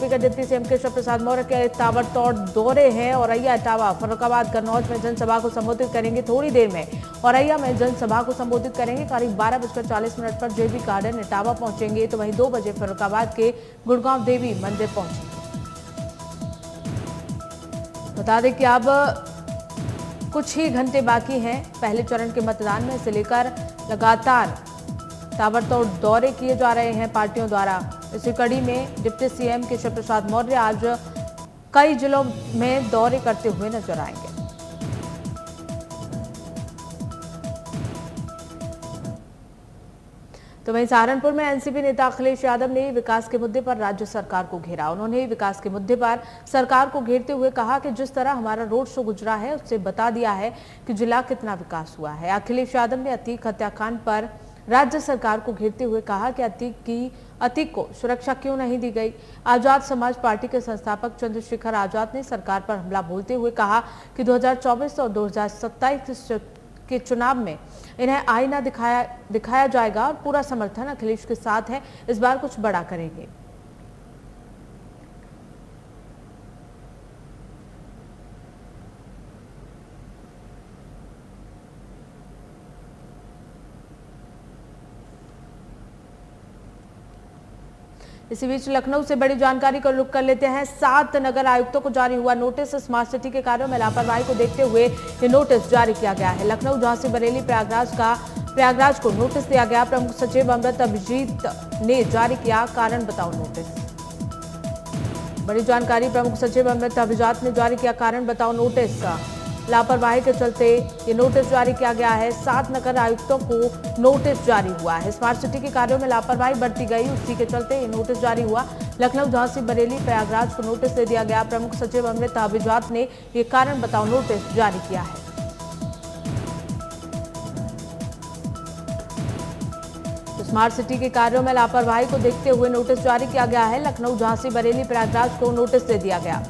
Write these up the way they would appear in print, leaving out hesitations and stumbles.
का deputy CM Keshav Prasad Maurya के ताबड़तोड़ दौरे हैं। औरैया, इटावा, फर्रुखाबाद, कन्नौज में जनसभा को संबोधित करेंगे थोड़ी देर में। औरैया में जनसभा को संबोधित करेंगे। करीब 12:40 पर जेबी गार्डन इटावा पहुंचेंगे, तो वहीं 2 बजे फर्रुखाबाद के गुड़गांव देवी मंदिर पहुंचेंगे। बता दें कि अब कुछ ही घंटे बाकी हैं पहले चरण के मतदान में, इसे लेकर लगातार ताबड़तोड़ दौरे किए जा रहे हैं पार्टियों द्वारा। इसी कड़ी में डिप्टी सीएम केशव प्रसाद मौर्य आज कई जिलों में दौरे करते हुए नजर आएंगे। तो वहीं सहारनपुर में एनसीपी नेता अखिलेश यादव ने विकास के मुद्दे पर राज्य सरकार को घेरा। उन्होंने विकास के मुद्दे पर सरकार को घेरते हुए कहा कि जिस तरह हमारा रोड शो गुजरा है उससे बता दिया है कि जिला कितना विकास हुआ है। अखिलेश यादव ने अतीक हत्याकांड पर राज्य सरकार को घेरते हुए कहा कि अतीक को सुरक्षा क्यों नहीं दी गई। आजाद समाज पार्टी के संस्थापक चंद्रशेखर आजाद ने सरकार पर हमला बोलते हुए कहा कि 2024 और 2027 के चुनाव में इन्हें आईना दिखाया जाएगा और पूरा समर्थन अखिलेश के साथ है, इस बार कुछ बड़ा करेंगे। इसी बीच लखनऊ से बड़ी जानकारी को रुख कर लेते हैं। 7 नगर आयुक्तों को जारी हुआ नोटिस। स्मार्ट सिटी के कार्यों में लापरवाही को देखते हुए ये नोटिस जारी किया गया है। लखनऊ, झांसी, बरेली, प्रयागराज को नोटिस दिया गया। प्रमुख सचिव अमृत अभिजीत ने जारी किया कारण बताओ नोटिस। बड़ी जानकारी, प्रमुख सचिव अमृत अभिजीत ने जारी किया कारण बताओ नोटिस। लापरवाही के चलते ये नोटिस जारी किया गया है। 7 नगर आयुक्तों को नोटिस जारी हुआ है। स्मार्ट सिटी के कार्यों में लापरवाही बढ़ती गई, उसी के चलते ये नोटिस जारी हुआ। लखनऊ, झांसी, बरेली, प्रयागराज को नोटिस दे दिया गया। प्रमुख सचिव अमृत अभिजीत ने ये कारण बताओ नोटिस जारी किया है। स्मार्ट सिटी के कार्यों में लापरवाही को देखते हुए नोटिस जारी किया गया है। लखनऊ, झांसी, बरेली, प्रयागराज को नोटिस दे दिया गया।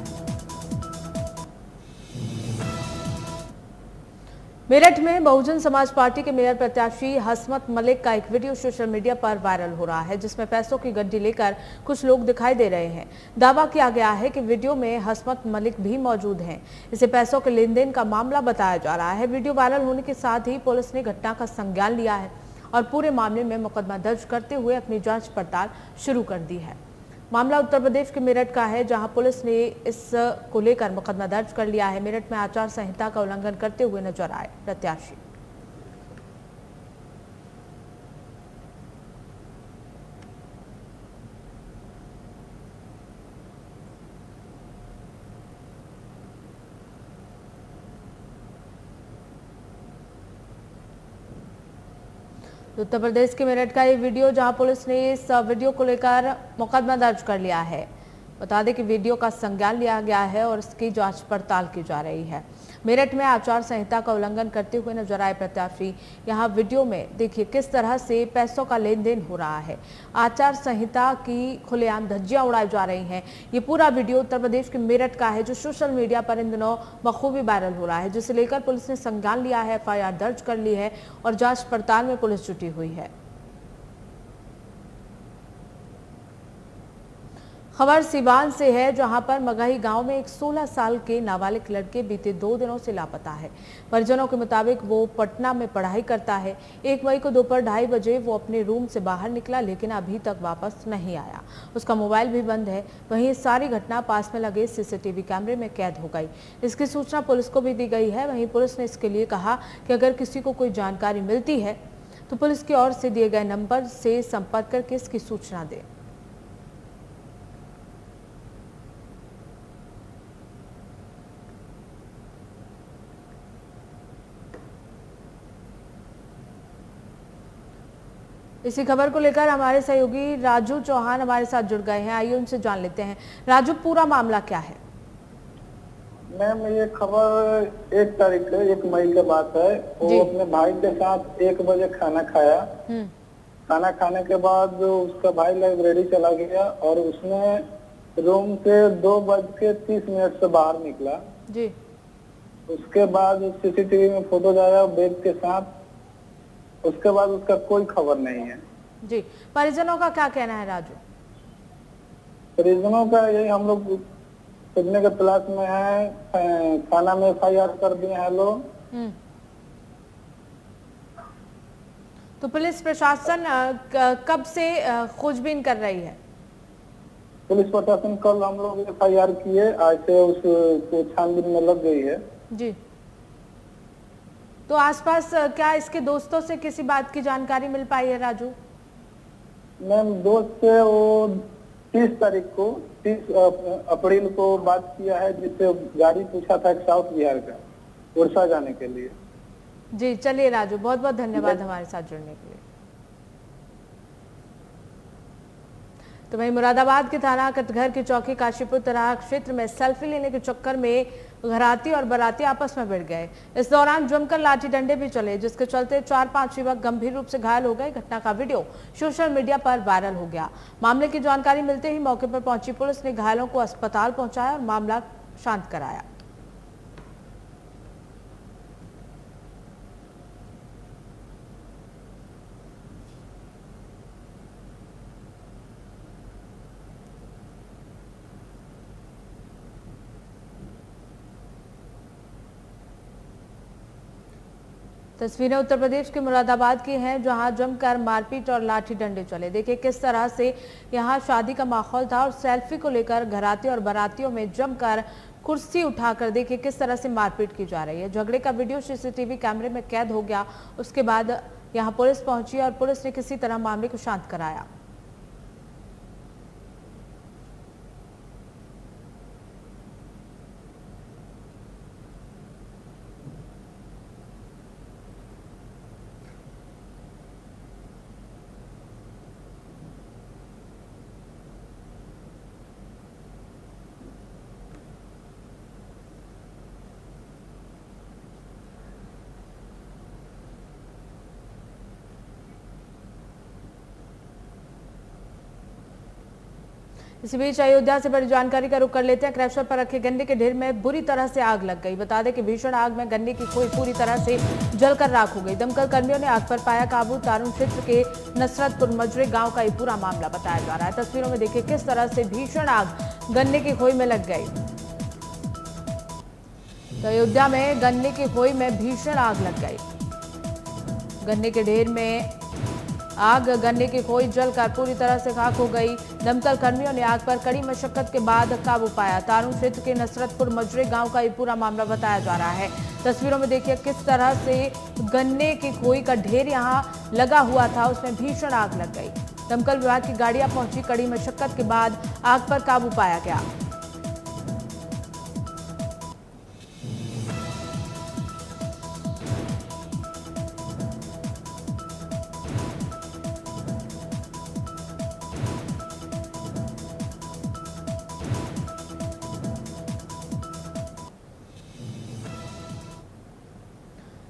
मेरठ में बहुजन समाज पार्टी के मेयर प्रत्याशी हसमत मलिक का एक वीडियो सोशल मीडिया पर वायरल हो रहा है, जिसमें पैसों की गड्डी लेकर कुछ लोग दिखाई दे रहे हैं। दावा किया गया है कि वीडियो में हसमत मलिक भी मौजूद हैं। इसे पैसों के लेन देन का मामला बताया जा रहा है। वीडियो वायरल होने के साथ ही पुलिस ने घटना का संज्ञान लिया है और पूरे मामले में मुकदमा दर्ज करते हुए अपनी जांच पड़ताल शुरू कर दी है। मामला उत्तर प्रदेश के मेरठ का है, जहां पुलिस ने इस को लेकर मुकदमा दर्ज कर लिया है। मेरठ में आचार संहिता का उल्लंघन करते हुए नजर आए प्रत्याशी। उत्तर प्रदेश के मेरठ का ये वीडियो, जहां पुलिस ने इस वीडियो को लेकर मुकदमा दर्ज कर लिया है। बता दें कि वीडियो का संज्ञान लिया गया है और इसकी जांच पड़ताल की जा रही है। मेरठ में आचार संहिता का उल्लंघन करते हुए नजर आए प्रत्याशी। यहां वीडियो में देखिए किस तरह से पैसों का लेन देन हो रहा है। आचार संहिता की खुलेआम धज्जियां उड़ाई जा रही हैं। ये पूरा वीडियो उत्तर प्रदेश के मेरठ का है, जो सोशल मीडिया पर इन दिनों बखूबी वायरल हो रहा है, जिसे लेकर पुलिस ने संज्ञान लिया है, FIR दर्ज कर ली है और जांच पड़ताल में पुलिस जुटी हुई है। खबर सिवान से है, जहां पर मगही गांव में एक 16 साल के नाबालिग लड़के बीते 2 दिनों से लापता है। परिजनों के मुताबिक वो पटना में पढ़ाई करता है। 1 मई को दोपहर 2:30 बजे वो अपने रूम से बाहर निकला, लेकिन अभी तक वापस नहीं आया। उसका मोबाइल भी बंद है। वहीं सारी घटना पास में लगे CCTV कैमरे में कैद हो गई। इसकी सूचना पुलिस को भी दी गई है। वहीं पुलिस ने इसके लिए कहा कि अगर किसी को कोई जानकारी मिलती है तो पुलिस की ओर से दिए गए नंबर से संपर्क करके इसकी सूचना दें। इसी खबर को लेकर हमारे सहयोगी राजू चौहान हमारे साथ जुड़ गए हैं। आइए उनसे जान लेते हैं। राजू, पूरा मामला क्या है? मैम, ये खबर 1 तारीख है, 1 मई की बात है। वो अपने भाई के साथ 1 बजे खाना खाया। खाना खाने के बाद उसका भाई लाइब्रेरी चला गया और उसने रूम से 2:30 से बाहर निकला जी। उसके बाद CCTV में फोटो आया बैग के साथ। उसके बाद उसका कोई खबर नहीं है जी। परिजनों का क्या कहना है राजू? परिजनों का यही हम लोग खोजने के तलाश में है। थाना में FIR कर दिए हैं लोग। तो पुलिस प्रशासन कब से खोजबीन कर रही है? पुलिस प्रशासन कल हम लोग FIR किए, आज से उसको छानबीन में लग गई है। जी। तो आसपास क्या इसके दोस्तों से किसी बात की जानकारी मिल पाई है राजू? मैम दोस्त से वो 30 अप्रैल को बात किया है, जिससे गाड़ी पूछा था साउथ बिहार का उड़ीसा जाने के लिए। जी चलिए राजू, बहुत बहुत धन्यवाद हमारे साथ जुड़ने के लिए। तो वहीं मुरादाबाद के थाना कटघर की चौकी काशीपुर तराहा क्षेत्र में सेल्फी लेने के चक्कर में घराती और बाराती आपस में भिड़ गए। इस दौरान जमकर लाठी डंडे भी चले, जिसके चलते 4-5 युवक गंभीर रूप से घायल हो गए। घटना का वीडियो सोशल मीडिया पर वायरल हो गया। मामले की जानकारी मिलते ही मौके पर पहुंची पुलिस ने घायलों को अस्पताल पहुंचाया और मामला शांत कराया। तस्वीरें उत्तर प्रदेश के मुरादाबाद की हैं, जहां जमकर मारपीट और लाठी डंडे चले। देखिए किस तरह से यहां शादी का माहौल था और सेल्फी को लेकर घराती और बारातियों में जमकर कुर्सी उठाकर देखिए किस तरह से मारपीट की जा रही है। झगड़े का वीडियो CCTV कैमरे में कैद हो गया। उसके बाद यहां पुलिस पहुंची और पुलिस ने किसी तरह मामले को शांत कराया। इसी बीच अयोध्या से बड़ी जानकारी का रुख कर लेते हैं। क्रैशर पर रखे गन्ने के ढेर में बुरी तरह से आग लग गई। बता दें कि भीषण आग में गन्ने की खोई पूरी तरह से जलकर राख हो गई। दमकल कर्मियों ने आग पर पाया काबू। तारून क्षेत्र के नसरतपुर मजरे गांव का ये पूरा मामला बताया जा रहा है। तस्वीरों में देखिए किस तरह से भीषण आग गन्ने की खोई में लग गई। तो अयोध्या में गन्ने की खोई में भीषण आग लग गई। गन्ने के ढेर में आग, गन्ने की खोई जलकर पूरी तरह से खाक हो गई। दमकल कर्मियों ने आग पर कड़ी मशक्कत के बाद काबू पाया। तारून क्षेत्र के नसरतपुर मजरे गांव का ये पूरा मामला बताया जा रहा है। तस्वीरों में देखिए किस तरह से गन्ने की खोई का ढेर यहां लगा हुआ था, उसमें भीषण आग लग गई। दमकल विभाग की गाड़ियां पहुंची। कड़ी मशक्कत के बाद आग पर काबू पाया गया।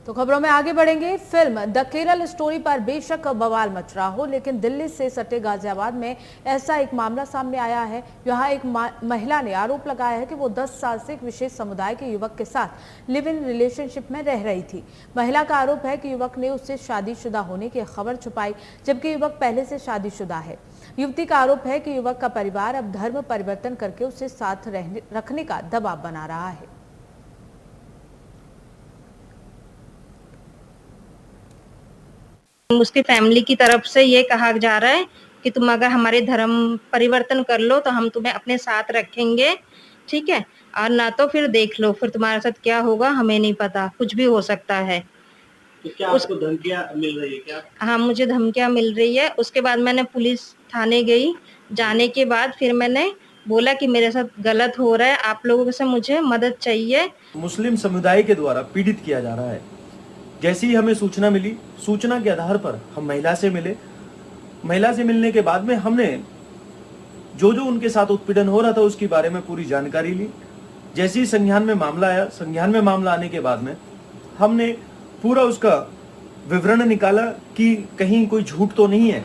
तो खबरों में आगे बढ़ेंगे। फिल्म द केरल स्टोरी पर बेशक बवाल मच रहा हो, लेकिन दिल्ली से सटे गाजियाबाद में ऐसा एक मामला सामने आया है। यहाँ एक महिला ने आरोप लगाया है कि वो 10 साल से एक विशेष समुदाय के युवक के साथ लिव इन रिलेशनशिप में रह रही थी। महिला का आरोप है कि युवक ने उससे शादीशुदा होने की खबर छुपाई, जबकि युवक पहले से शादीशुदा है। युवती का आरोप है कि युवक का परिवार अब धर्म परिवर्तन करके उसे साथ रखने का दबाव बना रहा है। उसकी फैमिली की तरफ से ये कहा जा रहा है कि तुम अगर हमारे धर्म परिवर्तन कर लो तो हम तुम्हें अपने साथ रखेंगे, ठीक है, और ना तो फिर देख लो फिर तुम्हारे साथ क्या होगा, हमें नहीं पता, कुछ भी हो सकता है। तो क्या आपको धमकियां मिल रही है क्या? हाँ, मुझे धमकियां मिल रही है। उसके बाद मैंने पुलिस थाने गई। जाने के बाद फिर मैंने बोला कि मेरे साथ गलत हो रहा है, आप लोगों से मुझे मदद चाहिए। मुस्लिम समुदाय के द्वारा पीड़ित किया जा रहा है। जैसे ही हमें सूचना मिली, सूचना के आधार पर हम महिला से मिले। महिला से मिलने के बाद में हमने जो उनके साथ उत्पीड़न हो रहा था उसके बारे में पूरी जानकारी ली। जैसे ही संज्ञान में मामला आया, संज्ञान में मामला आने के बाद में हमने पूरा उसका विवरण निकाला कि कहीं कोई झूठ तो नहीं है।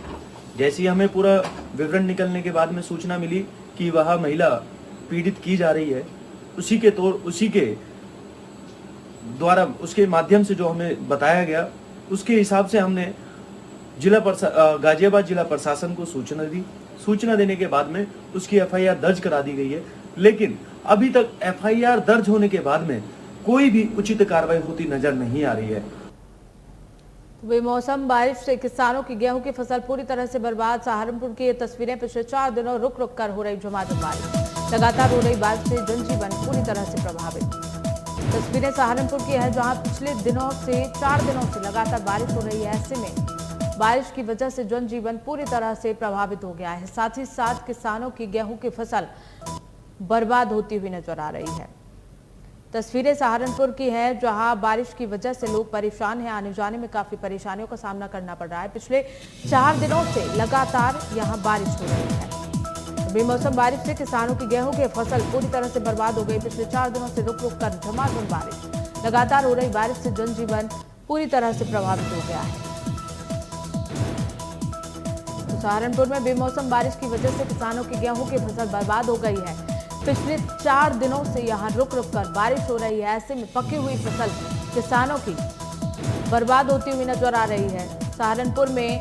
जैसे ही हमें पूरा विवरण निकलने के बाद में सूचना मिली कि वह महिला पीड़ित की जा रही है, उसी के द्वारा, उसके माध्यम से जो हमें बताया गया, उसके हिसाब से हमने गाजियाबाद जिला प्रशासन को सूचना दी। सूचना देने के बाद में उसकी एफआईआर दर्ज करा दी गई है, लेकिन अभी तक एफआईआर दर्ज होने के बाद में कोई भी उचित कार्रवाई होती नजर नहीं आ रही है। बेमौसम बारिश से किसानों की गेहूं की फसल पूरी तरह से बर्बाद। सहारनपुर की ये तस्वीरें। पिछले 4 दिनों रुक रुक कर हो रही झमाझम बारिश। लगातार हो रही बारिश से जनजीवन पूरी तरह से प्रभावित। तस्वीरें सहारनपुर की है, जहां पिछले दिनों से 4 दिनों से लगातार बारिश हो रही है। ऐसे में बारिश की वजह से जनजीवन पूरी तरह से प्रभावित हो गया है। साथ ही साथ किसानों की गेहूं की फसल बर्बाद होती हुई नजर आ रही है। तस्वीरें सहारनपुर की है, जहां बारिश की वजह से लोग परेशान हैं। आने जाने में काफी परेशानियों का सामना करना पड़ रहा है। पिछले 4 दिनों से लगातार यहां बारिश हो रही है। बेमौसम बारिश से किसानों की गेहूं की फसल पूरी तरह से बर्बाद हो गई। पिछले 4 दिनों से रुक रुक कर झमाझम बारिश। लगातार हो रही बारिश से जनजीवन पूरी तरह से प्रभावित हो गया है। तो सहारनपुर में बेमौसम बारिश की वजह से किसानों की गेहूं की फसल बर्बाद हो गई है। पिछले 4 दिनों से यहां रुक रुक कर बारिश हो रही है। ऐसे में पकी हुई फसल किसानों की बर्बाद होती हुई नजर आ रही है। सहारनपुर में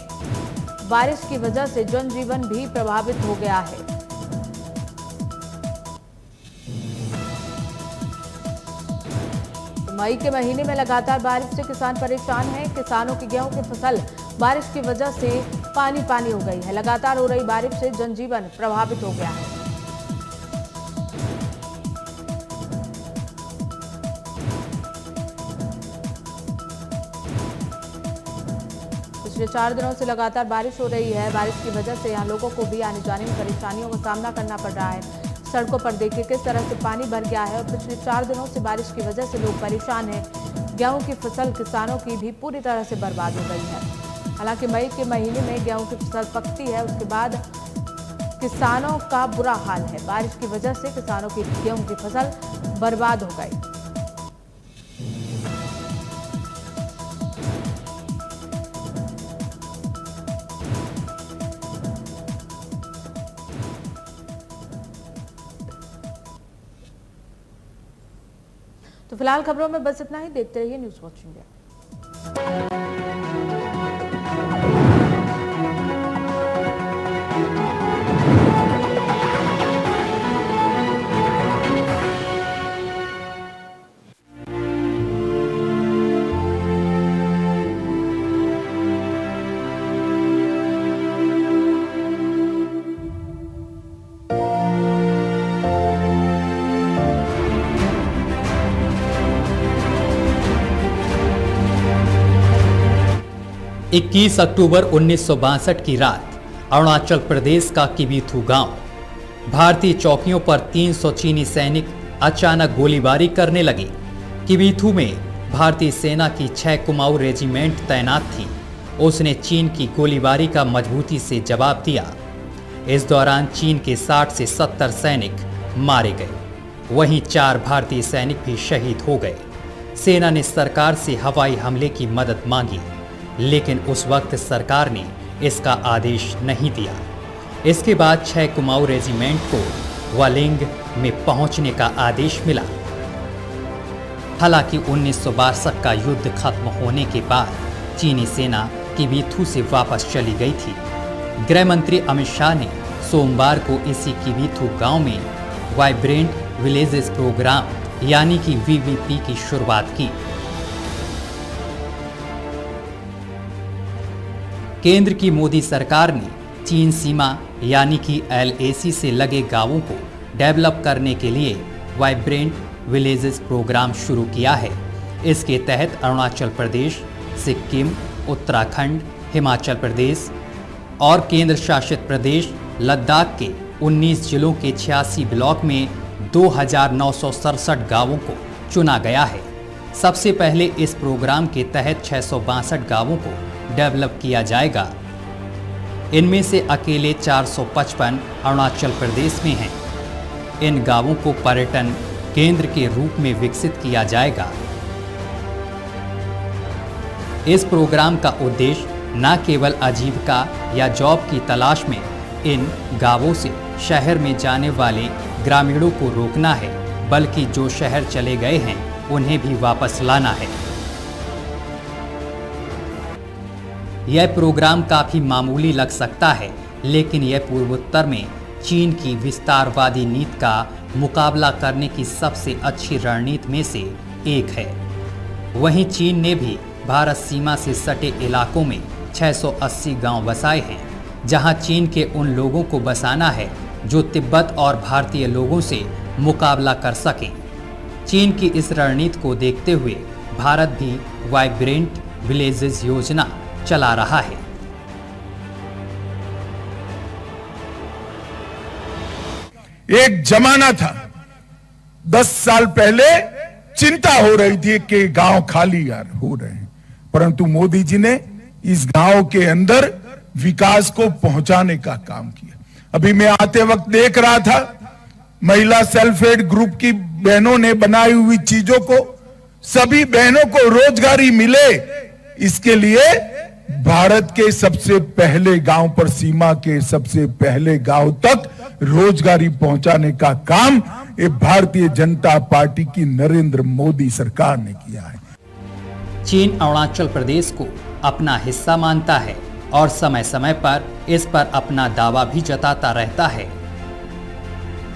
बारिश की वजह से जनजीवन भी प्रभावित हो गया है। मई के महीने में लगातार बारिश से किसान परेशान हैं। किसानों की गेहूं की फसल बारिश की वजह से पानी पानी हो गई है। लगातार हो रही बारिश से जनजीवन प्रभावित हो गया है। पिछले 4 दिनों से लगातार बारिश हो रही है। बारिश की वजह से यहाँ लोगों को भी आने जाने में परेशानियों का सामना करना पड़ रहा है। सड़कों पर देखिए किस तरह से पानी भर गया है और पिछले 4 दिनों से बारिश की वजह से लोग परेशान हैं। गेहूं की फसल किसानों की भी पूरी तरह से बर्बाद हो गई है। हालांकि मई के महीने में गेहूं की फसल पकती है, उसके बाद किसानों का बुरा हाल है। बारिश की वजह से किसानों की गेहूं की फसल बर्बाद हो गई। तो फिलहाल खबरों में बस इतना ही। देखते रहिए न्यूज़ वॉच इंडिया। इक्कीस अक्टूबर 1962 की रात अरुणाचल प्रदेश का किबीथू गांव। भारतीय चौकियों पर 300 चीनी सैनिक अचानक गोलीबारी करने लगे। किबीथू में भारतीय सेना की 6 कुमाऊं रेजिमेंट तैनात थी। उसने चीन की गोलीबारी का मजबूती से जवाब दिया। इस दौरान चीन के 60 से 70 सैनिक मारे गए। वहीं 4 भारतीय सैनिक भी शहीद हो गए। सेना ने सरकार से हवाई हमले की मदद मांगी, लेकिन उस वक्त सरकार ने इसका आदेश नहीं दिया। इसके बाद 6 कुमाऊं रेजिमेंट को वालिंग में पहुंचने का आदेश मिला। हालांकि 1962 का युद्ध खत्म होने के बाद चीनी सेना किबीथू से वापस चली गई थी। गृह मंत्री अमित शाह ने सोमवार को इसी किबीथू गांव में वाइब्रेंट विलेजेस प्रोग्राम यानी कि वीवीपी की शुरुआत की। केंद्र की मोदी सरकार ने चीन सीमा यानी कि LAC से लगे गांवों को डेवलप करने के लिए वाइब्रेंट विलेजेस प्रोग्राम शुरू किया है। इसके तहत अरुणाचल प्रदेश, सिक्किम, उत्तराखंड, हिमाचल प्रदेश और केंद्र शासित प्रदेश लद्दाख के 19 जिलों के 86 ब्लॉक में 2967 गांवों को चुना गया है। सबसे पहले इस प्रोग्राम के तहत 662 गांवों को डेवलप किया जाएगा। इनमें से अकेले 455 अरुणाचल प्रदेश में हैं। इन गांवों को पर्यटन केंद्र के रूप में विकसित किया जाएगा। इस प्रोग्राम का उद्देश्य न केवल आजीविका या जॉब की तलाश में इन गांवों से शहर में जाने वाले ग्रामीणों को रोकना है, बल्कि जो शहर चले गए हैं उन्हें भी वापस लाना है। यह प्रोग्राम काफी मामूली लग सकता है, लेकिन यह पूर्वोत्तर में चीन की विस्तारवादी नीति का मुकाबला करने की सबसे अच्छी रणनीति में से एक है। वहीं चीन ने भी भारत सीमा से सटे इलाकों में 680 गांव बसाए हैं, जहां चीन के उन लोगों को बसाना है जो तिब्बत और भारतीय लोगों से मुकाबला कर सकें। चीन की इस रणनीति को देखते हुए भारत भी वाइब्रेंट विलेजेस योजना चला रहा है। एक जमाना था, 10 साल पहले चिंता हो रही थी कि गांव खाली यार हो रहे हैं, परंतु मोदी जी ने इस गांव के अंदर विकास को पहुंचाने का काम किया। अभी मैं आते वक्त देख रहा था, महिला सेल्फ हेल्प ग्रुप की बहनों ने बनाई हुई चीजों को, सभी बहनों को रोजगारी मिले, इसके लिए भारत के सबसे पहले गांव पर, सीमा के सबसे पहले गांव तक रोजगारी पहुंचाने का काम ये भारतीय जनता पार्टी की नरेंद्र मोदी सरकार ने किया है। चीन अरुणाचल प्रदेश को अपना हिस्सा मानता है और समय समय पर इस पर अपना दावा भी जताता रहता है,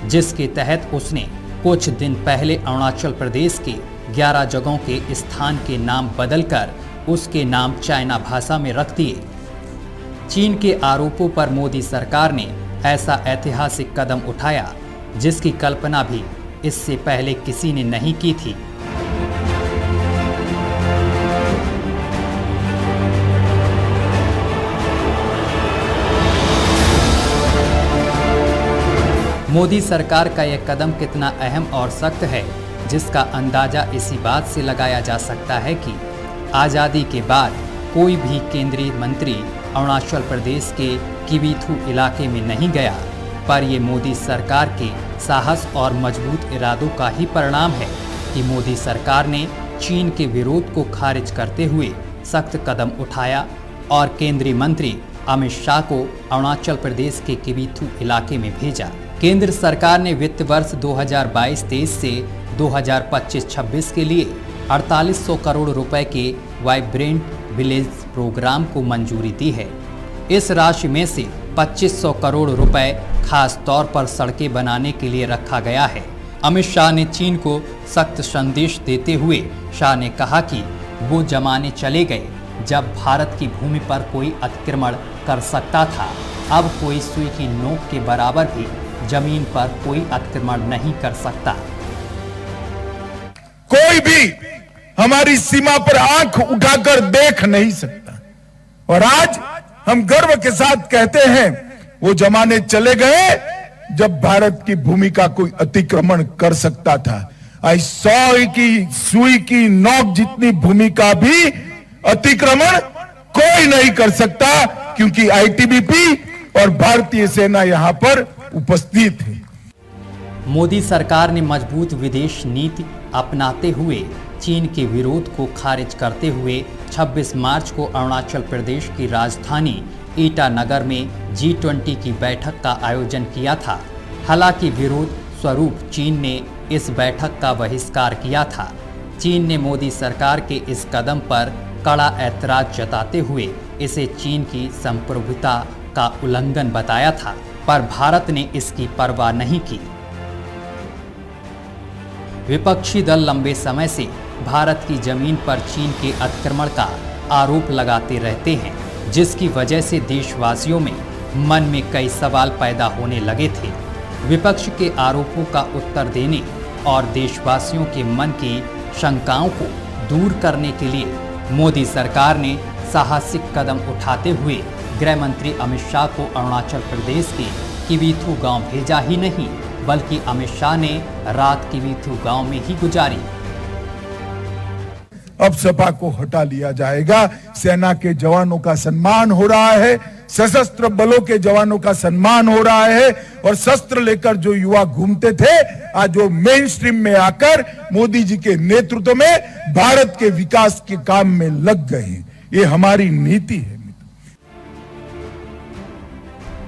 जिसके तहत उसने कुछ दिन पहले अरुणाचल प्रदेश के 11 जगहों के स्थान के नाम बदलकर उसके नाम चाइना भाषा में रख दिए। चीन के आरोपों पर मोदी सरकार ने ऐसा ऐतिहासिक कदम उठाया जिसकी कल्पना भी इससे पहले किसी ने नहीं की थी। मोदी सरकार का यह कदम कितना अहम और सख्त है, जिसका अंदाजा इसी बात से लगाया जा सकता है कि आज़ादी के बाद कोई भी केंद्रीय मंत्री अरुणाचल प्रदेश के किबीथू इलाके में नहीं गया, पर ये मोदी सरकार के साहस और मजबूत इरादों का ही परिणाम है कि मोदी सरकार ने चीन के विरोध को खारिज करते हुए सख्त कदम उठाया और केंद्रीय मंत्री अमित शाह को अरुणाचल प्रदेश के किबीथू इलाके में भेजा। केंद्र सरकार ने वित्त वर्ष 2022-23 से 2025-26 के लिए 4800 करोड़ रुपए के वाइब्रेंट विलेज प्रोग्राम को मंजूरी दी है। इस राशि में से 2500 करोड़ रुपए खास तौर पर सड़कें बनाने के लिए रखा गया है। अमित शाह ने चीन को सख्त संदेश देते हुए शाह ने कहा कि वो जमाने चले गए जब भारत की भूमि पर कोई अतिक्रमण कर सकता था। अब कोई सुई की नोक के बराबर भी जमीन पर कोई अतिक्रमण नहीं कर सकता। कोई भी हमारी सीमा पर आंख उठाकर देख नहीं सकता। और आज हम गर्व के साथ कहते हैं, वो जमाने चले गए जब भारत की भूमि का कोई अतिक्रमण कर सकता था। आज सुई की नोक जितनी भूमि का भी अतिक्रमण कोई नहीं कर सकता, क्योंकि आईटीबीपी और भारतीय सेना यहां पर उपस्थित है। मोदी सरकार ने मजबूत विदेश नीति अपनाते हुए चीन के विरोध को खारिज करते हुए 26 मार्च को अरुणाचल प्रदेश की राजधानी ईटानगर में G20 की बैठक का आयोजन किया था। हालांकि विरोध स्वरूप चीन ने इस बैठक का बहिष्कार किया था। चीन ने मोदी सरकार के इस कदम पर कड़ा ऐतराज जताते हुए इसे चीन की संप्रभुता का उल्लंघन बताया था, पर भारत ने इसकी परवाह नहीं की। विपक्षी दल लंबे समय से भारत की जमीन पर चीन के अतिक्रमण का आरोप लगाते रहते हैं, जिसकी वजह से देशवासियों में मन में कई सवाल पैदा होने लगे थे। विपक्ष के आरोपों का उत्तर देने और देशवासियों के मन की शंकाओं को दूर करने के लिए मोदी सरकार ने साहसिक कदम उठाते हुए गृह मंत्री अमित शाह को अरुणाचल प्रदेश के किबीथू गांव भेजा ही नहीं, बल्कि अमित शाह ने रात किबीथू गांव में ही गुजारी। अब सपा को हटा लिया जाएगा। सेना के जवानों का सम्मान हो रहा है, सशस्त्र बलों के जवानों का सम्मान हो रहा है, और शस्त्र लेकर जो युवा घूमते थे आज वो मेन स्ट्रीम में आकर मोदी जी के नेतृत्व में भारत के विकास के काम में लग गए हैं। ये हमारी नीति है।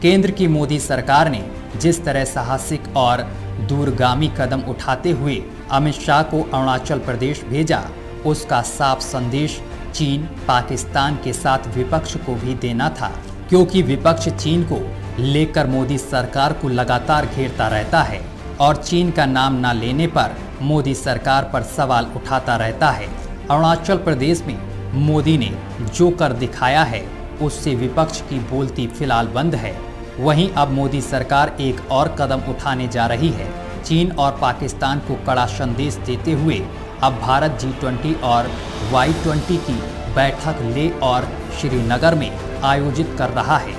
केंद्र की मोदी सरकार ने जिस तरह साहसिक और दूरगामी कदम उठाते हुए अमित शाह को अरुणाचल प्रदेश भेजा, उसका साफ संदेश चीन, पाकिस्तान के साथ विपक्ष को भी देना था, क्योंकि विपक्ष चीन को लेकर मोदी सरकार को लगातार घेरता रहता है और चीन का नाम न लेने पर मोदी सरकार पर सवाल उठाता रहता है। अरुणाचल प्रदेश में मोदी ने जो कर दिखाया है उससे विपक्ष की बोलती फिलहाल बंद है। वहीं अब मोदी सरकार एक और कदम उठाने जा रही है। चीन और पाकिस्तान को कड़ा संदेश देते हुए अब भारत G20 और Y20 की बैठक लेह और श्रीनगर में आयोजित कर रहा है।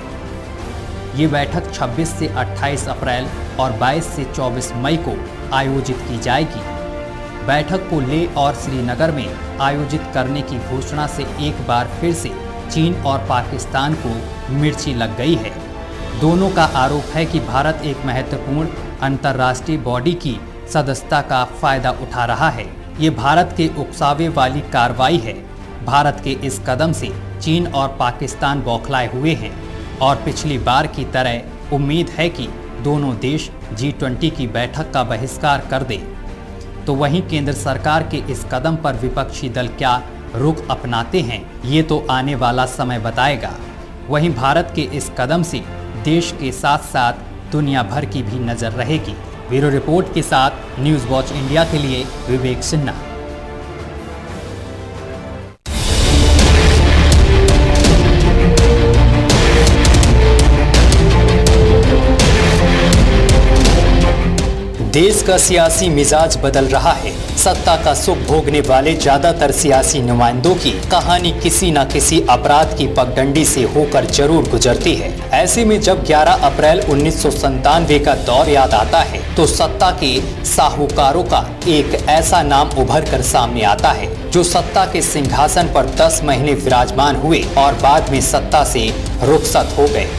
ये बैठक 26 से 28 अप्रैल और 22 से 24 मई को आयोजित की जाएगी। बैठक को लेह और श्रीनगर में आयोजित करने की घोषणा से एक बार फिर से चीन और पाकिस्तान को मिर्ची लग गई है। दोनों का आरोप है कि भारत एक महत्वपूर्ण अंतर्राष्ट्रीय बॉडी की सदस्यता का फायदा उठा रहा है। ये भारत के उकसावे वाली कार्रवाई है। भारत के इस कदम से चीन और पाकिस्तान बौखलाए हुए हैं और पिछली बार की तरह उम्मीद है कि दोनों देश G20 की बैठक का बहिष्कार कर दे। तो वहीं केंद्र सरकार के इस कदम पर विपक्षी दल क्या रुख अपनाते हैं, ये तो आने वाला समय बताएगा। वहीं भारत के इस कदम से देश के साथ साथ दुनिया भर की भी नजर रहेगी। ब्यूरो रिपोर्ट के साथ न्यूज़ वॉच इंडिया के लिए विवेक सिन्हा। देश का सियासी मिजाज बदल रहा है। सत्ता का सुख भोगने वाले ज्यादातर सियासी नुमाइंदों की कहानी किसी न किसी अपराध की पगडंडी से होकर जरूर गुजरती है। ऐसे में जब 11 अप्रैल 1997 का दौर याद आता है तो सत्ता के साहूकारों का एक ऐसा नाम उभर कर सामने आता है जो सत्ता के सिंहासन पर 10 महीने विराजमान हुए और बाद में सत्ता से रुखसत हो गए।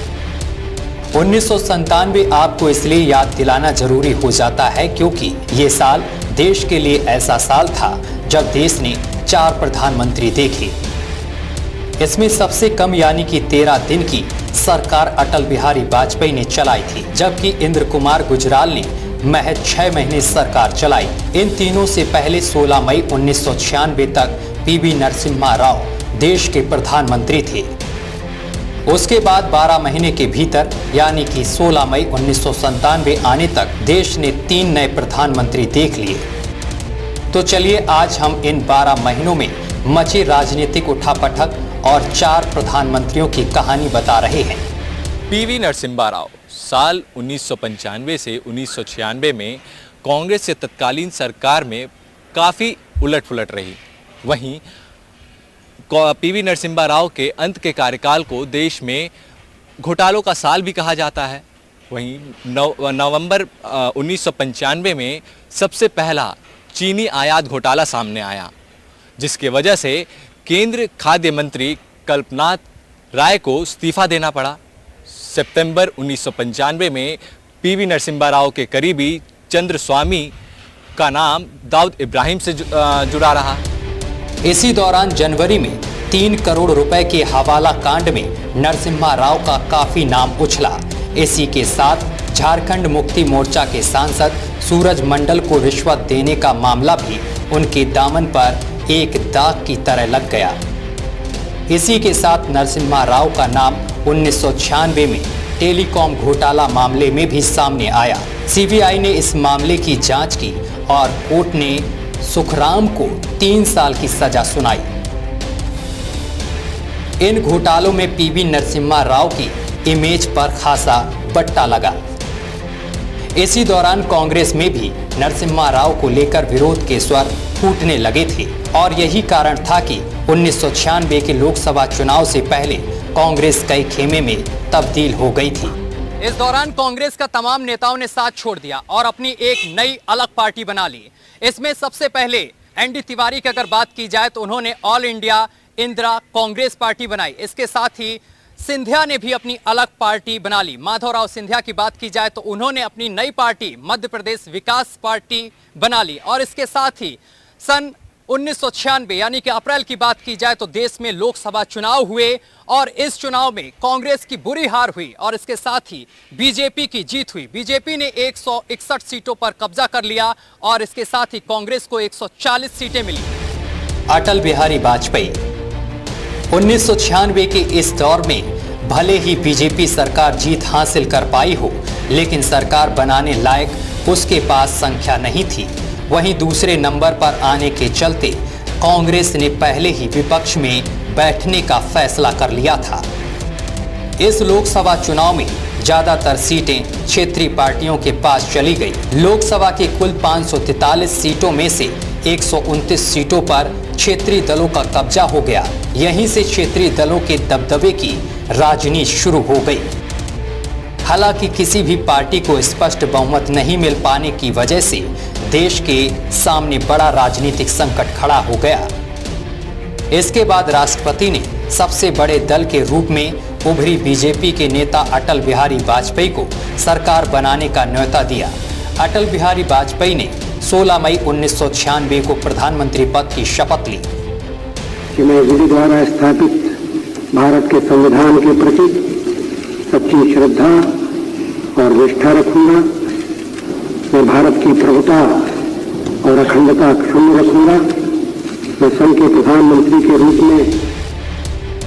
1997 आपको इसलिए याद दिलाना जरूरी हो जाता है क्योंकि ये साल देश के लिए ऐसा साल था जब देश ने 4 प्रधानमंत्री देखे। इसमें सबसे कम यानी कि 13 दिन की सरकार अटल बिहारी वाजपेयी ने चलाई थी, जबकि इंद्र कुमार गुजराल ने महज 6 महीने सरकार चलाई। इन तीनों से पहले 16 मई 1996 तक PV नरसिम्हा राव देश के प्रधानमंत्री थे। उसके बाद 12 महीने के भीतर यानी कि 16 मई 1997 आने तक देश ने 3 नए प्रधानमंत्री देख लिए। तो चलिए आज हम इन 12 महीनों में मची राजनीतिक उठापटक और 4 प्रधानमंत्रियों की कहानी बता रहे हैं। PV नरसिम्हा राव साल 1995 से 1996 में कांग्रेस से तत्कालीन सरकार में काफ़ी उलट-पुलट रही। वहीं PV नरसिम्हा राव के अंत के कार्यकाल को देश में घोटालों का साल भी कहा जाता है। वहीं नवंबर 1995 में सबसे पहला चीनी आयात घोटाला सामने आया, जिसके वजह से केंद्र खाद्य मंत्री कल्पनाथ राय को इस्तीफा देना पड़ा। सितंबर 1995 में PV नरसिम्हा राव के करीबी चंद्र स्वामी का नाम दाऊद इब्राहिम से जुड़ा रहा। इसी दौरान जनवरी में 3 करोड़ रुपए के हवाला कांड में नरसिम्हा राव का काफी नाम उछला। इसी के साथ झारखंड मुक्ति मोर्चा के सांसद सूरज मंडल को रिश्वत देने का मामला भी उनके दामन पर एक दाग की तरह लग गया। इसी के साथ नरसिम्हा राव का नाम 1996 में टेलीकॉम घोटाला मामले में भी सामने आया। CBI ने इस मामले की जांच की और कोर्ट ने सुखराम को 3 साल की सजा सुनाई। इन घोटालों में PV नरसिम्हा राव की इमेज पर खासा बट्टा लगा। इसी दौरान कांग्रेस में भी नरसिम्हा राव को लेकर विरोध के स्वर फूटने लगे थे और यही कारण था कि 1996 के लोकसभा चुनाव से पहले कांग्रेस कई खेमे में तब्दील हो गई थी। इस दौरान कांग्रेस का तमाम नेताओं ने साथ छोड़ दिया और अपनी एक नई अलग पार्टी बना ली। इसमें सबसे पहले ND तिवारी की अगर बात की जाए तो उन्होंने all India Indira Congress party बनाई। इसके साथ ही सिंधिया ने भी अपनी अलग पार्टी बना ली। माधवराव सिंधिया की बात की जाए तो उन्होंने अपनी नई पार्टी मध्य प्रदेश विकास पार्टी बना ली। और इसके साथ ही सन 1996 यानी कि अप्रैल की बात की जाए तो देश में लोकसभा चुनाव हुए और इस चुनाव में कांग्रेस की बुरी हार हुई और इसके साथ ही बीजेपी की जीत हुई। बीजेपी ने 161 सीटों पर कब्जा कर लिया और इसके साथ ही कांग्रेस को 140 सीटें मिली। अटल बिहारी वाजपेयी 1996 के इस दौर में भले ही बीजेपी सरकार जीत हासिल कर पाई हो, लेकिन सरकार बनाने लायक उसके पास संख्या नहीं थी। वहीं दूसरे नंबर पर आने के चलते कांग्रेस ने पहले ही विपक्ष में बैठने का फैसला कर लिया था। इस लोकसभा चुनाव में ज्यादातर सीटें क्षेत्रीय पार्टियों के पास चली गई। लोकसभा की कुल 543 सीटों में से 129 सीटों पर क्षेत्रीय दलों का कब्जा हो गया। यहीं से क्षेत्रीय दलों के दबदबे की राजनीति शुरू हो गई। हालांकि किसी भी पार्टी को स्पष्ट बहुमत नहीं मिल पाने की वजह से देश के सामने बड़ा राजनीतिक संकट खड़ा हो गया। इसके बाद राष्ट्रपति ने सबसे बड़े दल के रूप में उभरी बीजेपी के नेता अटल बिहारी वाजपेयी को सरकार बनाने का न्योता दिया। अटल बिहारी वाजपेयी ने 16 मई 1996 को प्रधानमंत्री पद की शपथ ली कि मैं विधि द्वारा स्थापित भारत के संविधान के प्रति सच्ची श्रद्धा और निष्ठा रखूंगा। मैं भारत की प्रभुता और अखंडता अक्षुण्ण रखूंगा। मैं संघ के प्रधानमंत्री के रूप में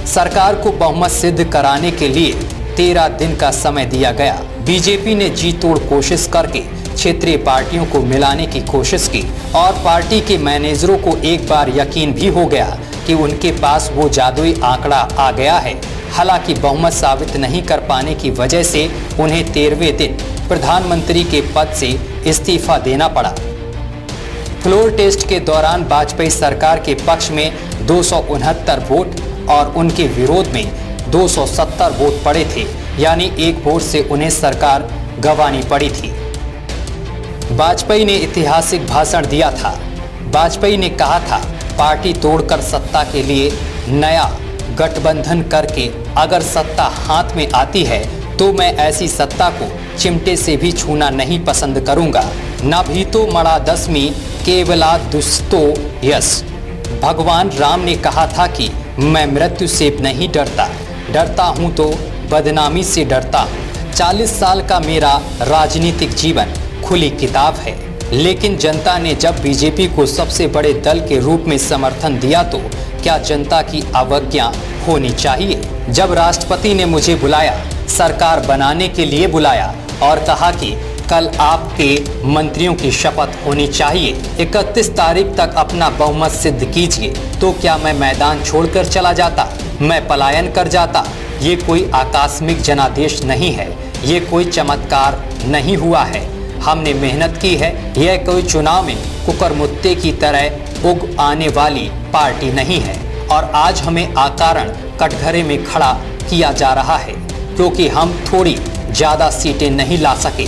सरकार को बहुमत सिद्ध कराने के लिए 13 दिन का समय दिया गया। बीजेपी ने जी तोड़ कोशिश करके क्षेत्रीय पार्टियों को मिलाने की कोशिश की और पार्टी के मैनेजरों को एक बार यकीन भी हो गया कि उनके पास वो जादुई आंकड़ा आ गया है। हालांकि बहुमत साबित नहीं कर पाने की वजह से उन्हें 13वें दिन प्रधानमंत्री के पद से इस्तीफा देना पड़ा। फ्लोर टेस्ट के दौरान वाजपेयी सरकार के पक्ष में 269 वोट और उनके विरोध में 270 वोट पड़े थे, यानी एक वोट से उन्हें सरकार गंवानी पड़ी थी। वाजपेयी ने ऐतिहासिक भाषण दिया था। वाजपेयी ने कहा था, पार्टी तोड़कर सत्ता के लिए नया गठबंधन करके अगर सत्ता हाथ में आती है तो मैं ऐसी सत्ता को चिमटे से भी छूना नहीं पसंद करूंगा। न भी तो मड़ा दसवीं केवला दुस्तो यस। भगवान राम ने कहा था कि मैं मृत्यु से नहीं डरता, डरता हूं तो बदनामी से डरता हूं। 40 साल का मेरा राजनीतिक जीवन खुली किताब है, लेकिन जनता ने जब बीजेपी को सबसे बड़े दल के रूप में समर्थन दिया तो क्या जनता की अवज्ञा होनी चाहिए? जब राष्ट्रपति ने मुझे बुलाया, सरकार बनाने के लिए बुलाया और कहा कि कल आपके मंत्रियों की शपथ होनी चाहिए, 31 तारीख तक अपना बहुमत सिद्ध कीजिए, तो क्या मैं मैदान छोड़कर चला जाता? मैं पलायन कर जाता? ये कोई आकस्मिक जनादेश नहीं है, ये कोई चमत्कार नहीं हुआ है। हमने मेहनत की है। यह कोई चुनाव में कुकरमुत्ते की तरह उग आने वाली पार्टी नहीं है और आज हमें अकारण कटघरे में खड़ा किया जा रहा है क्योंकि हम थोड़ी ज़्यादा सीटें नहीं ला सके।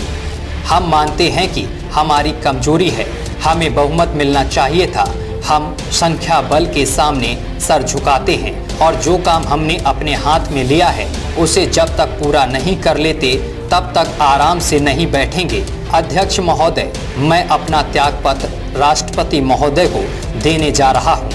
हम मानते हैं कि हमारी कमजोरी है, हमें बहुमत मिलना चाहिए था। हम संख्या बल के सामने सर झुकाते हैं और जो काम हमने अपने हाथ में लिया है उसे जब तक पूरा नहीं कर लेते तब तक आराम से नहीं बैठेंगे। अध्यक्ष महोदय, मैं अपना त्यागपत्र राष्ट्रपति महोदय को देने जा रहा हूँ।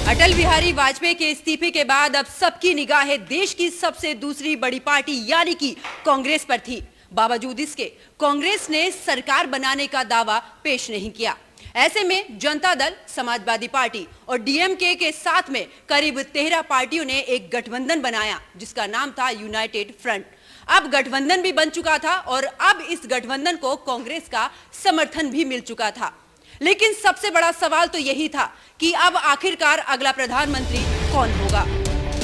अटल बिहारी वाजपेयी के इस्तीफे के बाद अब सबकी निगाहें देश की सबसे दूसरी बड़ी पार्टी यानी कि कांग्रेस पर थी। बावजूद इसके कांग्रेस ने सरकार बनाने का दावा पेश नहीं किया। ऐसे में जनता दल, समाजवादी पार्टी और डीएमके के साथ में करीब 13 पार्टियों ने एक गठबंधन बनाया जिसका नाम था यूनाइटेड फ्रंट। अब गठबंधन भी बन चुका था और अब इस गठबंधन को कांग्रेस का समर्थन भी मिल चुका था। लेकिन सबसे बड़ा सवाल तो यही था कि अब आखिरकार अगला प्रधानमंत्री कौन होगा।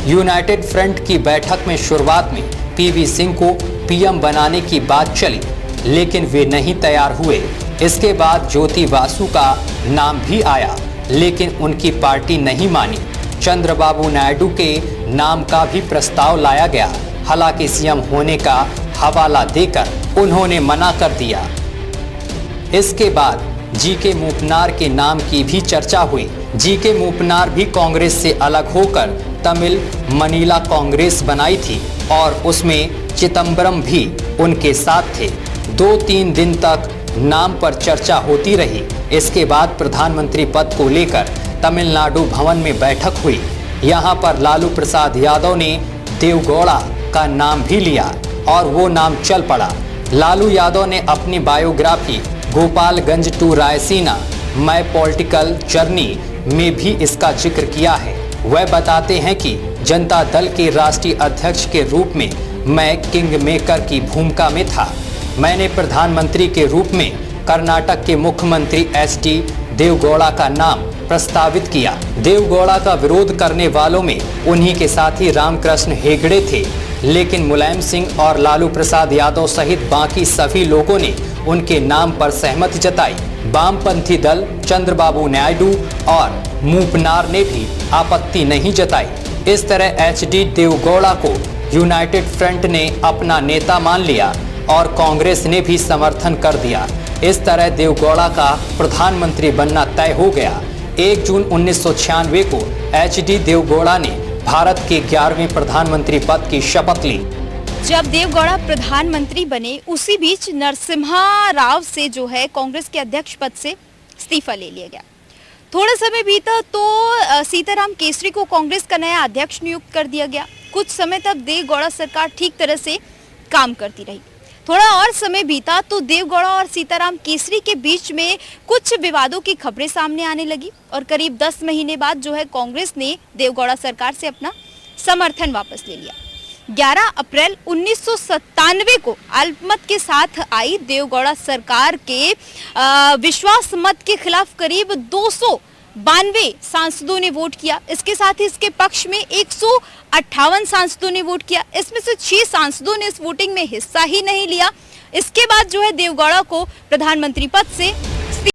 यूनाइटेड फ्रंट की बैठक में शुरुआत में पीवी सिंह को पीएम बनाने की बात चली, लेकिन वे नहीं तैयार हुए। इसके बाद ज्योति बासु का नाम भी आया, लेकिन उनकी पार्टी नहीं मानी। चंद्रबाबू नायडू के नाम का भी प्रस्ताव लाया गया, हालांकि सीएम होने का हवाला देकर उन्होंने मना कर दिया। इसके बाद जीके मूपनार के नाम की भी चर्चा हुई। जीके मूपनार भी कांग्रेस से अलग होकर तमिल मनीला कांग्रेस बनाई थी और उसमें चिदंबरम भी उनके साथ थे। 2-3 दिन तक नाम पर चर्चा होती रही। इसके बाद प्रधानमंत्री पद को लेकर तमिलनाडु भवन में बैठक हुई। यहां पर लालू प्रसाद यादव ने देवगौड़ा का नाम भी लिया और वो नाम चल पड़ा। लालू यादव ने अपनी biography Gopalganj to Raisina my political journey में भी इसका जिक्र किया है। वह बताते हैं कि जनता दल के राष्ट्रीय अध्यक्ष के रूप में मैं किंग मेकर की भूमिका में था। मैंने प्रधानमंत्री के रूप में कर्नाटक के मुख्यमंत्री HD देवगौड़ा का नाम प्रस्तावित किया। देवगौड़ा का विरोध करने वालों में उन्हीं के साथी रामकृष्ण हेगड़े थे, लेकिन मुलायम सिंह और लालू प्रसाद यादव सहित बाकी सभी लोगों ने उनके नाम पर सहमति जताई। वामपंथी दल चंद्रबाबू नायडू और मूपनार ने भी आपत्ति नहीं जताई। इस तरह HD देवगौड़ा को यूनाइटेड फ्रंट ने अपना नेता मान लिया और कांग्रेस ने भी समर्थन कर दिया। इस तरह देवगौड़ा का प्रधानमंत्री बनना तय हो गया। 1 जून 1996 को HD देवगौड़ा ने भारत के 11वें प्रधानमंत्री पद की शपथ ली। जब देवगौड़ा प्रधानमंत्री बने उसी बीच नरसिम्हा राव से जो है कांग्रेस के अध्यक्ष पद से इस्तीफा ले लिया गया। थोड़ा समय बीता तो सीताराम केसरी को कांग्रेस का नया अध्यक्ष नियुक्त कर दिया गया। कुछ समय तक देवगौड़ा सरकार ठीक तरह से काम करती रही। थोड़ा और समय बीता तो देवगौड़ा और सीताराम केसरी के बीच में कुछ विवादों की खबरें सामने आने लगी और करीब 10 महीने बाद जो है कांग्रेस ने देवगौड़ा सरकार से अपना समर्थन वापस ले लिया। 11 अप्रैल 1997 को अल्पमत के साथ आई देवगौड़ा सरकार के विश्वास मत के खिलाफ करीब 292 सांसदों ने वोट किया। इसके साथ ही इसके पक्ष में 158 सांसदों ने वोट किया। इसमें से 6 सांसदों ने इस वोटिंग में हिस्सा ही नहीं लिया। इसके बाद जो है देवगौड़ा को प्रधानमंत्री पद से